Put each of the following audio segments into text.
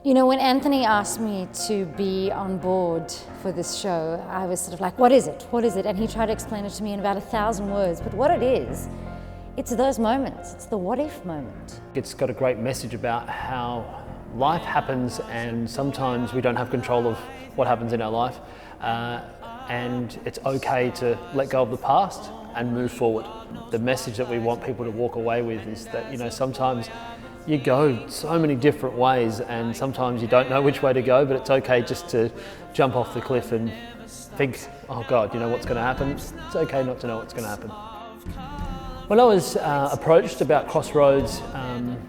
You know, when Anthony asked me to be on board for this show, I was sort of like, what is it? What is it? And he tried to explain it to me in about 1,000 words. But what it is, it's those moments. It's the what if moment. It's got a great message about how life happens and sometimes we don't have control of what happens in our life. And it's okay to let go of the past and move forward. The message that we want people to walk away with is that, you know, sometimes you go so many different ways and sometimes you don't know which way to go, but it's okay just to jump off the cliff and think, oh God, you know what's going to happen? It's okay not to know what's going to happen. When I was approached about CrossxRoads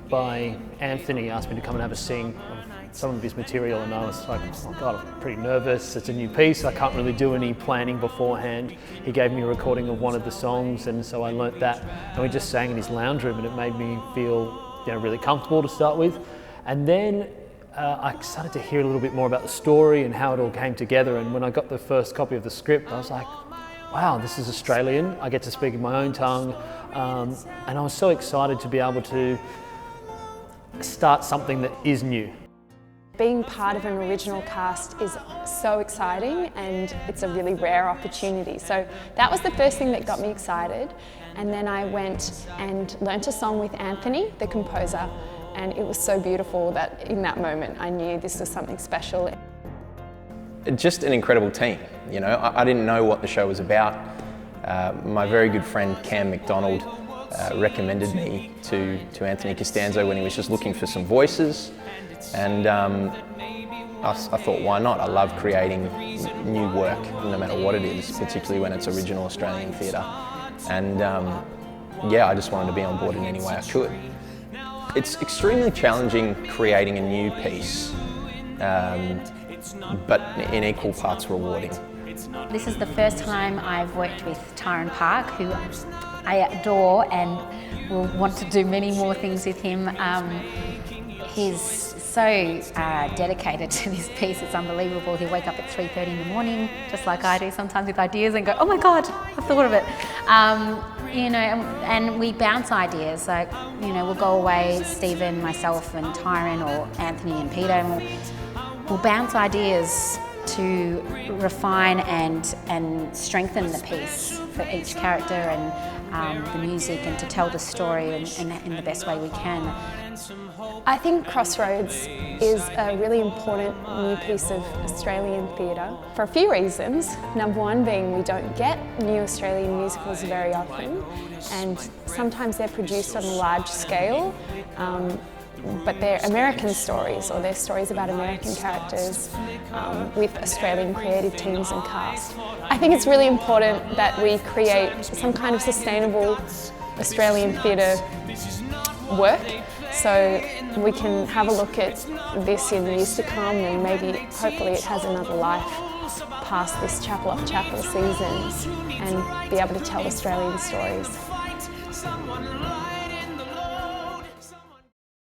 by Anthony, he asked me to come and have a sing of some of his material, and I was like, oh God, I'm pretty nervous. It's a new piece. I can't really do any planning beforehand. He gave me a recording of one of the songs, and so I learnt that, and we just sang in his lounge room, and it made me feel, you know, really comfortable to start with. And then I started to hear a little bit more about the story and how it all came together, and when I got the first copy of the script, I was like, wow, this is Australian. I get to speak in my own tongue, and I was so excited to be able to start something that is new. Being part of an original cast is so exciting, and it's a really rare opportunity. So that was the first thing that got me excited. And then I went and learnt a song with Anthony, the composer, and it was so beautiful that in that moment I knew this was something special. Just an incredible team, you know. I didn't know what the show was about. My very good friend Cam McDonald recommended me to Anthony Costanzo when he was just looking for some voices, and I thought, why not? I love creating new work, no matter what it is, particularly when it's original Australian theatre. And yeah, I just wanted to be on board in any way I could. It's extremely challenging creating a new piece, but in equal parts rewarding. This is the first time I've worked with Tyran Parke, who I adore and will want to do many more things with him. He's so dedicated to this piece, it's unbelievable. He'll wake up at 3:30 in the morning, just like I do sometimes with ideas, and go, oh my God, I've thought of it. You know, and we bounce ideas, like, you know, we'll go away, Stephen, myself and Tyran, or Anthony and Peter, and we'll bounce ideas to refine and strengthen the piece for each character and the music, and to tell the story in the best way we can. I think CrossxRoads is a really important new piece of Australian theatre for a few reasons. Number one being we don't get new Australian musicals very often, and sometimes they're produced on a large scale, but they're American stories, or they're stories about American characters with Australian creative teams and cast. I think it's really important that we create some kind of sustainable Australian theatre work, so we can have a look at this in years to come, and maybe hopefully it has another life past this chapel off chapel season, and be able to tell Australian stories.